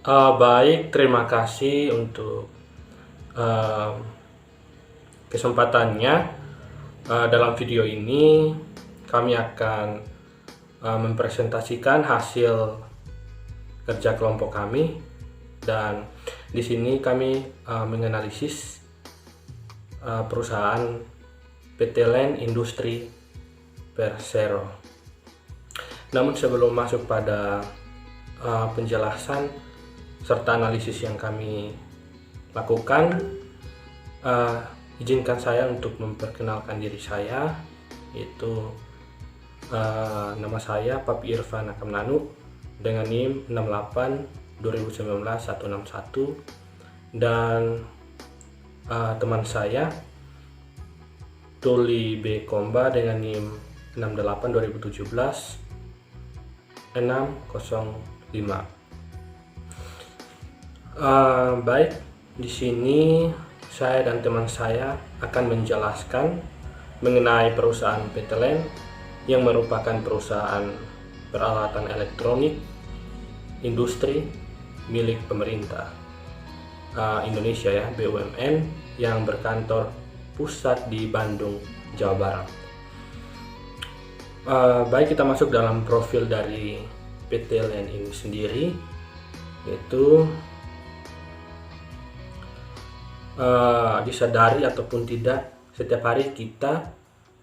Baik, terima kasih untuk eh, kesempatannya. Dalam video ini kami akan mempresentasikan hasil kerja kelompok kami, dan di sini kami menganalisis perusahaan PT Land Industri Persero. Namun sebelum masuk pada penjelasan serta analisis yang kami lakukan, izinkan saya untuk memperkenalkan diri saya, yaitu nama saya Papi Irfan Akamnanu dengan NIM 68 2019 161, dan teman saya Doli B. Komba dengan NIM 68 2017 605. Baik, di sini saya dan teman saya akan menjelaskan mengenai perusahaan PT Land yang merupakan perusahaan peralatan elektronik industri milik pemerintah Indonesia ya, BUMN, yang berkantor pusat di Bandung, Jawa Barat. Baik, kita masuk dalam profil dari PT Land ini sendiri, yaitu disadari ataupun tidak, setiap hari kita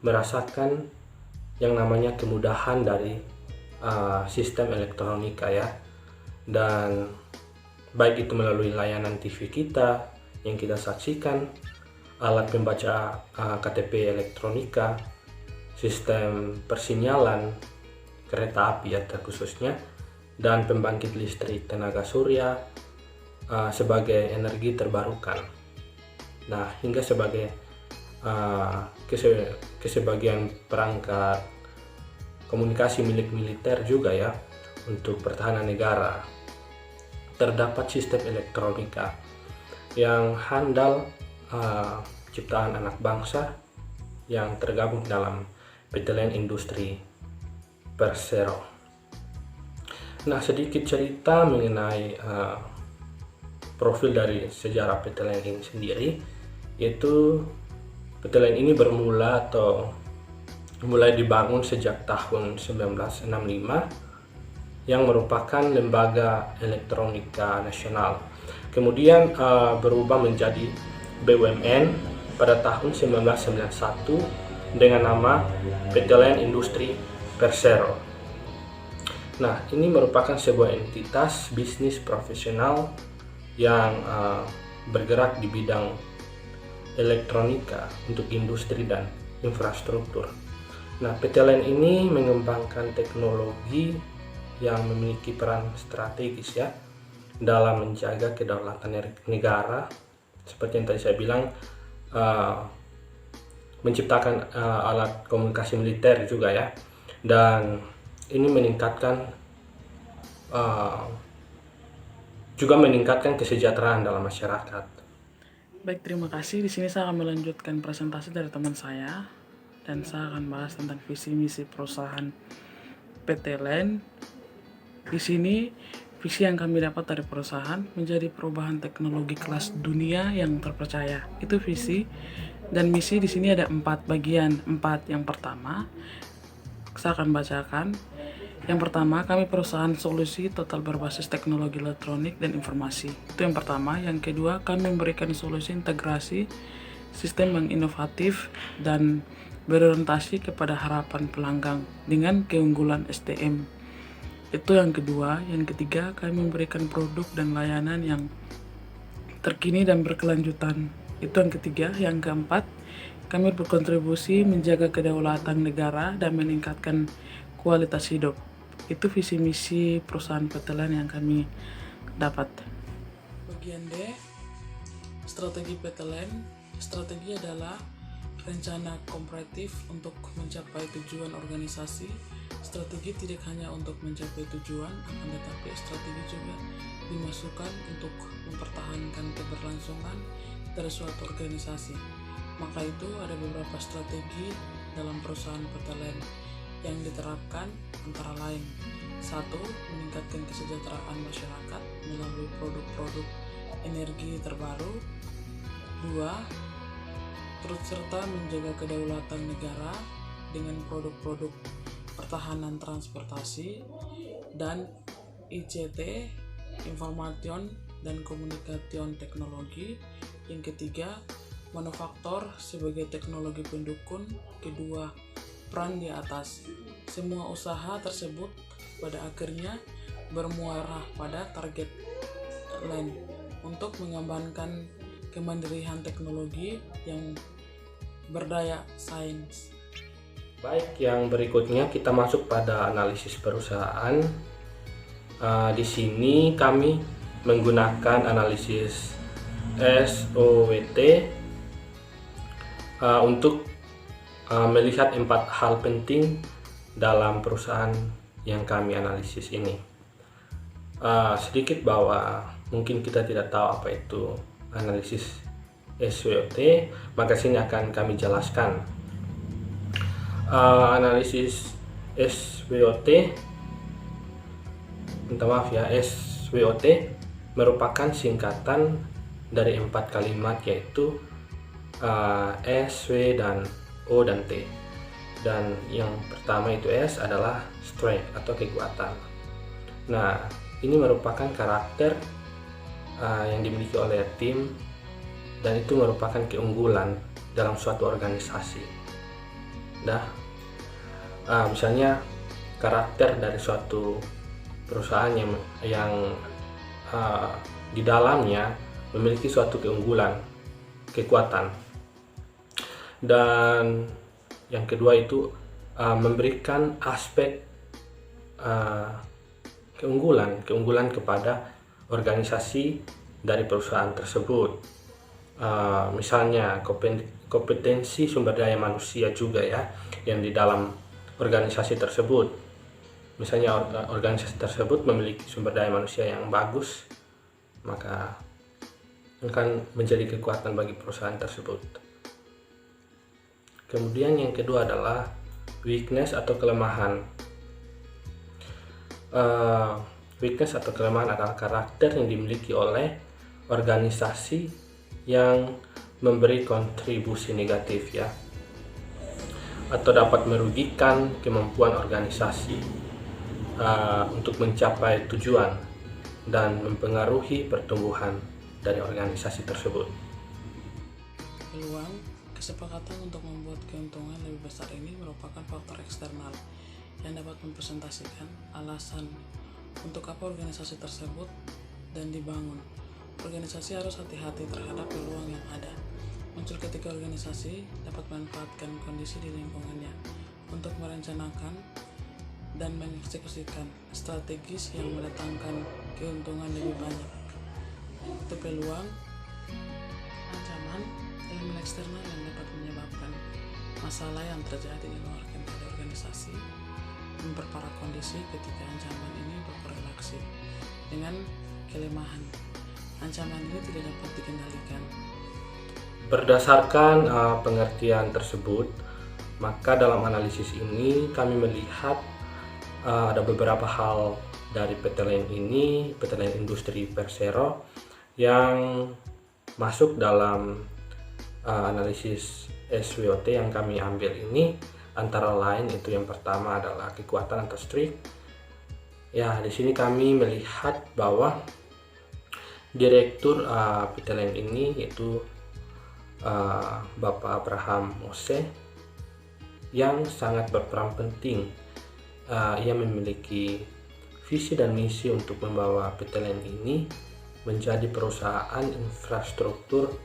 merasakan yang namanya kemudahan dari sistem elektronika ya, dan baik itu melalui layanan TV kita yang kita saksikan, alat pembaca KTP elektronika, sistem persinyalan kereta api ya khususnya, dan pembangkit listrik tenaga surya sebagai energi terbarukan. Nah, hingga sebagai kesebagian perangkat komunikasi milik militer juga ya, untuk pertahanan negara terdapat sistem elektronika yang handal, ciptaan anak bangsa yang tergabung dalam PT Land Industri Persero. Nah, sedikit cerita mengenai profil dari sejarah PT Land ini sendiri, yaitu PT Land ini bermula atau mulai dibangun sejak tahun 1965 yang merupakan lembaga elektronika nasional. Kemudian berubah menjadi BUMN pada tahun 1991 dengan nama PT Land Industri Persero. Nah, ini merupakan sebuah entitas bisnis profesional yang bergerak di bidang elektronika untuk industri dan infrastruktur. Nah, PT Land ini mengembangkan teknologi yang memiliki peran strategis ya dalam menjaga kedaulatan negara, seperti yang tadi saya bilang, menciptakan alat komunikasi militer juga ya, dan ini juga meningkatkan kesejahteraan dalam masyarakat. Baik, terima kasih. Di sini saya akan melanjutkan presentasi dari teman saya, dan saya akan bahas tentang visi misi perusahaan PT Land. Di sini visi yang kami dapat dari perusahaan menjadi perubahan teknologi kelas dunia yang terpercaya. Itu visi, dan misi di sini ada 4 bagian. Yang pertama, saya akan bacakan. Yang pertama, kami perusahaan solusi total berbasis teknologi elektronik dan informasi. Itu yang pertama. Yang kedua, kami memberikan solusi integrasi sistem yang inovatif dan berorientasi kepada harapan pelanggan dengan keunggulan SDM. Itu yang kedua. Yang ketiga, kami memberikan produk dan layanan yang terkini dan berkelanjutan. Itu yang ketiga. Yang keempat, kami berkontribusi menjaga kedaulatan negara dan meningkatkan kualitas hidup. Itu visi misi perusahaan PT Land yang kami dapat. Bagian D, strategi PT Land. Strategi adalah rencana komparatif untuk mencapai tujuan organisasi. Strategi tidak hanya untuk mencapai tujuan, akan tetapi strategi juga dimasukkan untuk mempertahankan keberlangsungan dari suatu organisasi. Maka itu ada beberapa strategi dalam perusahaan PT Land yang diterapkan, antara lain Satu, meningkatkan kesejahteraan masyarakat melalui produk-produk energi terbaru. Dua, turut serta menjaga kedaulatan negara dengan produk-produk pertahanan transportasi dan ICT, information dan communication teknologi. Yang ketiga, manufaktur sebagai teknologi pendukung kedua peran di atas. Semua usaha tersebut pada akhirnya bermuara pada target lain untuk mengembangkan kemandirian teknologi yang berdaya sains. Baik, yang berikutnya kita masuk pada analisis perusahaan. Di sini kami menggunakan analisis SWOT untuk melihat 4 hal penting dalam perusahaan yang kami analisis ini. Sedikit bahwa mungkin kita tidak tahu apa itu analisis SWOT, maka sini akan kami jelaskan. Analisis SWOT, minta maaf ya, SWOT merupakan singkatan dari 4 kalimat, yaitu S, W, dan O, dan T. Dan yang pertama itu S adalah strength atau kekuatan. Nah, ini merupakan karakter yang dimiliki oleh tim, dan itu merupakan keunggulan dalam suatu organisasi. Misalnya karakter dari suatu perusahaan yang di dalamnya memiliki suatu keunggulan, kekuatan. Dan yang kedua itu memberikan aspek keunggulan kepada organisasi dari perusahaan tersebut. Misalnya kompetensi sumber daya manusia juga ya, yang di dalam organisasi tersebut. Misalnya organisasi tersebut memiliki sumber daya manusia yang bagus, maka akan menjadi kekuatan bagi perusahaan tersebut. Kemudian yang kedua adalah weakness atau kelemahan. Weakness atau kelemahan adalah karakter yang dimiliki oleh organisasi yang memberi kontribusi negatif ya, atau dapat merugikan kemampuan organisasi untuk mencapai tujuan dan mempengaruhi pertumbuhan dari organisasi tersebut. Peluang kesepakatan untuk membuat keuntungan lebih besar ini merupakan faktor eksternal yang dapat mempresentasikan alasan untuk apa organisasi tersebut dan dibangun. Organisasi harus hati-hati terhadap peluang yang ada muncul ketika organisasi dapat memanfaatkan kondisi di lingkungannya untuk merencanakan dan mengeksekusikan strategis yang mendatangkan keuntungan lebih banyak. Itu peluang, ancaman, elemen eksternal yang dapat menyebabkan masalah yang terjadi di luar kendali organisasi, memperparah kondisi ketika ancaman ini berkorelasi dengan kelemahan. Ancaman ini tidak dapat dikendalikan. Berdasarkan pengertian tersebut, maka dalam analisis ini kami melihat ada beberapa hal dari PT LINE ini, PT LINE Industri Persero, yang masuk dalam analisis SWOT yang kami ambil ini. Antara lain itu yang pertama adalah kekuatan atau strength. Ya, di sini kami melihat bahwa direktur PT LINE ini yaitu Bapak Abraham Mose yang sangat berperan penting. Ia memiliki visi dan misi untuk membawa PT LINE ini menjadi perusahaan infrastruktur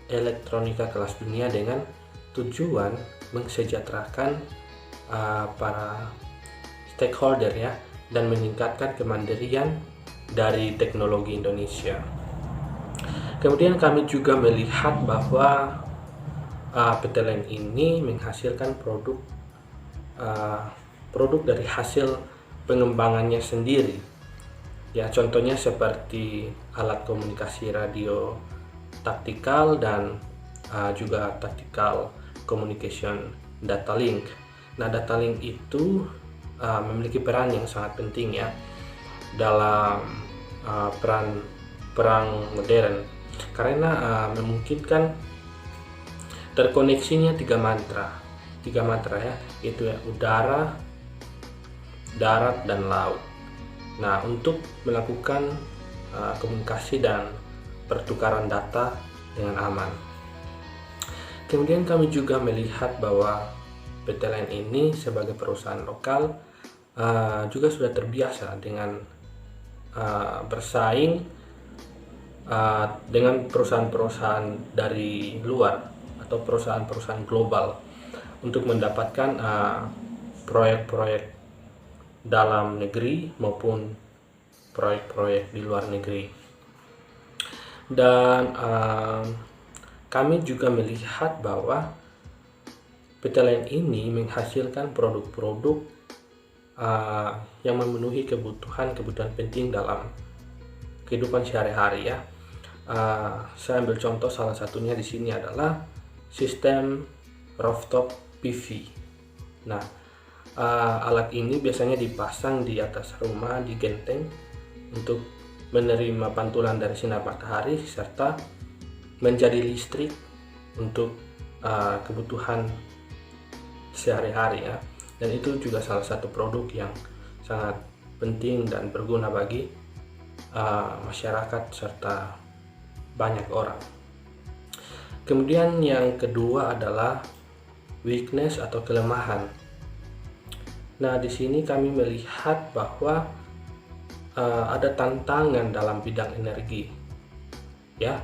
elektronika kelas dunia dengan tujuan mensejahterakan para stakeholder ya, dan meningkatkan kemandirian dari teknologi Indonesia. Kemudian kami juga melihat bahwa PT LINE ini menghasilkan produk dari hasil pengembangannya sendiri. Ya, contohnya seperti alat komunikasi radio taktikal dan juga tactical communication data link. Nah, data link itu memiliki peran yang sangat penting ya dalam perang modern, karena memungkinkan terkoneksinya tiga mantra ya, yaitu ya, udara, darat, dan laut. Nah, untuk melakukan komunikasi dan pertukaran data dengan aman. Kemudian kami juga melihat bahwa PT Line ini sebagai perusahaan lokal juga sudah terbiasa dengan bersaing dengan perusahaan-perusahaan dari luar atau perusahaan-perusahaan global untuk mendapatkan proyek-proyek dalam negeri maupun proyek-proyek di luar negeri. Dan kami juga melihat bahwa PT Line ini menghasilkan produk-produk yang memenuhi kebutuhan penting dalam kehidupan sehari-hari ya. Saya ambil contoh, salah satunya di sini adalah sistem rooftop PV. Nah, alat ini biasanya dipasang di atas rumah, di genteng, untuk menerima pantulan dari sinar matahari serta menjadi listrik untuk kebutuhan sehari-hari ya. Dan itu juga salah satu produk yang sangat penting dan berguna bagi masyarakat serta banyak orang. Kemudian yang kedua adalah weakness atau kelemahan. Nah, di sini kami melihat bahwa ada tantangan dalam bidang energi. Ya,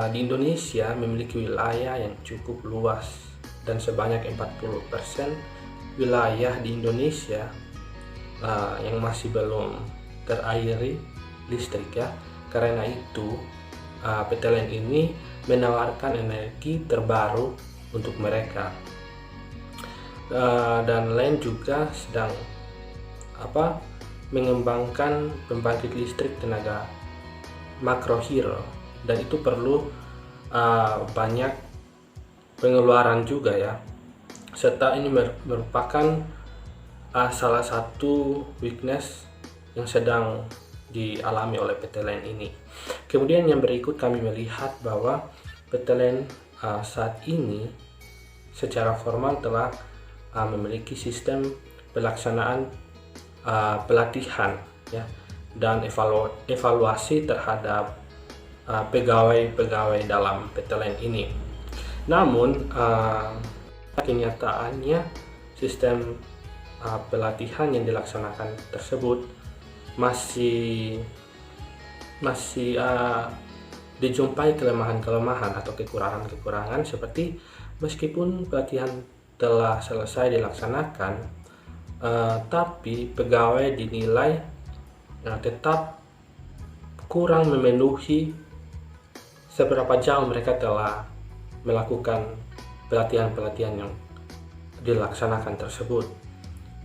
di Indonesia memiliki wilayah yang cukup luas dan sebanyak 40% wilayah di Indonesia yang masih belum terairi listrik ya. Karena itu PT Line ini menawarkan energi terbaru untuk mereka. Dan Line juga sedang mengembangkan pembangkit listrik tenaga makro hero, dan itu perlu banyak pengeluaran juga ya, serta ini merupakan salah satu weakness yang sedang dialami oleh PT Line ini. Kemudian yang berikut kami melihat bahwa PT Line saat ini secara formal telah memiliki sistem pelaksanaan pelatihan ya, dan evaluasi terhadap pegawai-pegawai dalam PT Line ini. Namun kenyataannya sistem pelatihan yang dilaksanakan tersebut masih dijumpai kelemahan-kelemahan atau kekurangan-kekurangan, seperti meskipun pelatihan telah selesai dilaksanakan, tapi pegawai dinilai tetap kurang memenuhi seberapa jauh mereka telah melakukan pelatihan-pelatihan yang dilaksanakan tersebut.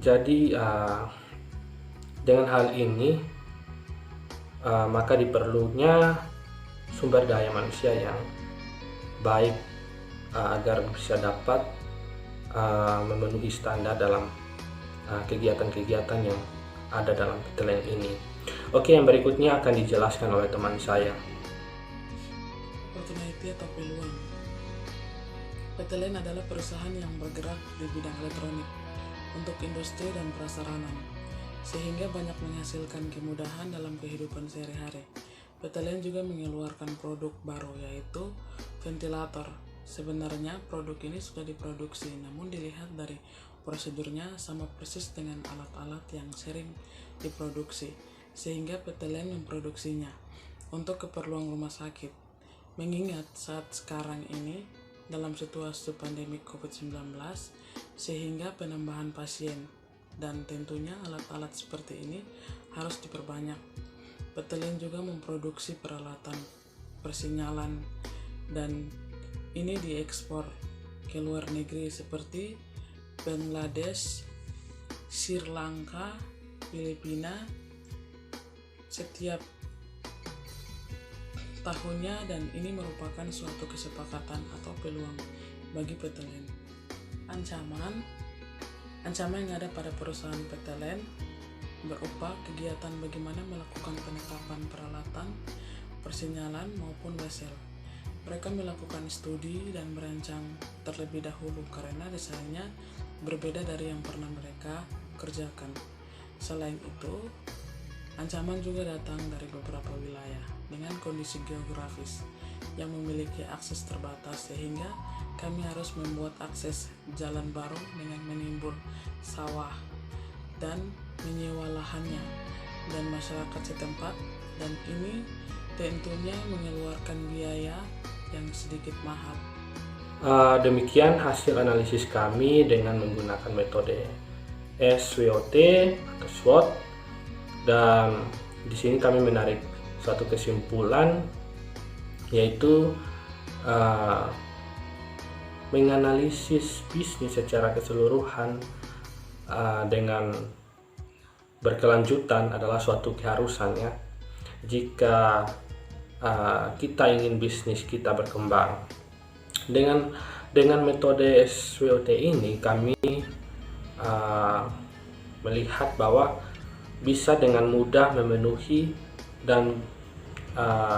Jadi dengan hal ini maka diperlunya sumber daya manusia yang baik agar bisa dapat memenuhi standar dalam kegiatan-kegiatan yang ada dalam PT Line ini. Oke, yang berikutnya akan dijelaskan oleh teman saya. Opportunity atau peluang. PT Line adalah perusahaan yang bergerak di bidang elektronik untuk industri dan prasarana, sehingga banyak menghasilkan kemudahan dalam kehidupan sehari-hari. PT Line juga mengeluarkan produk baru, yaitu ventilator. Sebenarnya produk ini sudah diproduksi, namun dilihat dari prosedurnya sama persis dengan alat-alat yang sering diproduksi, sehingga PT Line memproduksinya untuk keperluan rumah sakit. Mengingat saat sekarang ini dalam situasi pandemi COVID-19, sehingga penambahan pasien dan tentunya alat-alat seperti ini harus diperbanyak. PT Line juga memproduksi peralatan persinyalan, dan ini diekspor ke luar negeri seperti Bangladesh, Sri Lanka, Filipina setiap tahunnya, dan ini merupakan suatu kesepakatan atau peluang bagi PT Line. Ancaman Ancaman yang ada pada perusahaan PT LEN berupa kegiatan bagaimana melakukan penetapan peralatan, persinyalan maupun wesel. Mereka melakukan studi dan merancang terlebih dahulu karena desainnya berbeda dari yang pernah mereka kerjakan. Selain itu, ancaman juga datang dari beberapa wilayah dengan kondisi geografis yang memiliki akses terbatas, sehingga kami harus membuat akses jalan baru dengan menimbun sawah dan menyewa lahannya dan masyarakat setempat, dan ini tentunya mengeluarkan biaya yang sedikit mahal. Demikian hasil analisis kami dengan menggunakan metode SWOT atau SWOT, dan di sini kami menarik suatu kesimpulan, yaitu menganalisis bisnis secara keseluruhan dengan berkelanjutan adalah suatu keharusan ya, jika kita ingin bisnis kita berkembang. Dengan metode SWOT ini kami melihat bahwa bisa dengan mudah memenuhi dan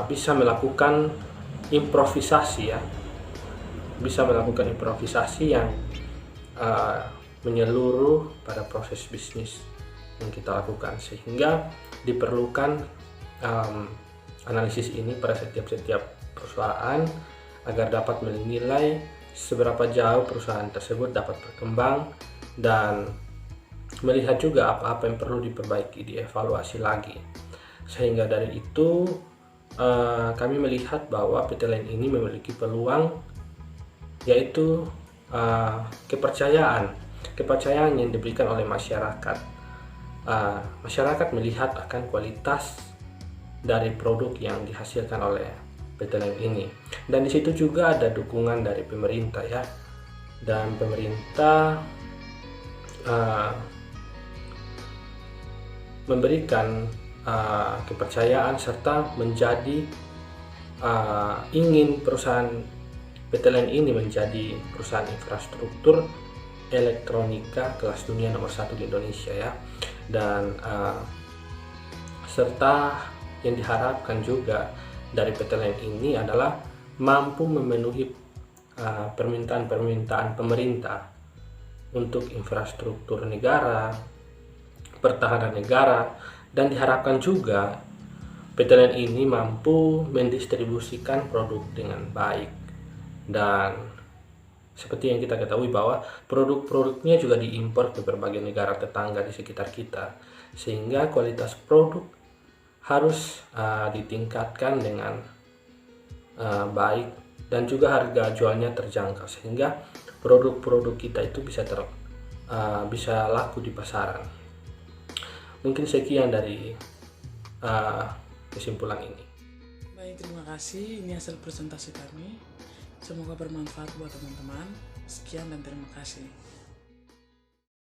bisa melakukan improvisasi ya, yang menyeluruh pada proses bisnis yang kita lakukan, sehingga diperlukan analisis ini pada setiap perusahaan agar dapat menilai seberapa jauh perusahaan tersebut dapat berkembang dan melihat juga apa-apa yang perlu diperbaiki, dievaluasi lagi. Sehingga dari itu kami melihat bahwa PT LEN ini memiliki peluang, yaitu kepercayaan yang diberikan oleh masyarakat. Masyarakat melihat akan kualitas dari produk yang dihasilkan oleh PT LEN ini, dan di situ juga ada dukungan dari pemerintah ya, dan pemerintah memberikan kepercayaan serta menjadi ingin perusahaan PT LEN ini menjadi perusahaan infrastruktur elektronika kelas dunia nomor 1 di Indonesia ya, dan serta yang diharapkan juga dari PT LEN ini adalah mampu memenuhi permintaan pemerintah untuk infrastruktur negara, pertahanan negara, dan diharapkan juga PT LEN ini mampu mendistribusikan produk dengan baik. Dan seperti yang kita ketahui bahwa produk-produknya juga diimpor ke berbagai negara tetangga di sekitar kita, sehingga kualitas produk harus ditingkatkan dengan baik dan juga harga jualnya terjangkau, sehingga produk-produk kita itu bisa laku di pasaran. Mungkin sekian dari kesimpulan ini. Baik, terima kasih. Ini hasil presentasi kami. Semoga bermanfaat buat teman-teman. Sekian dan terima kasih.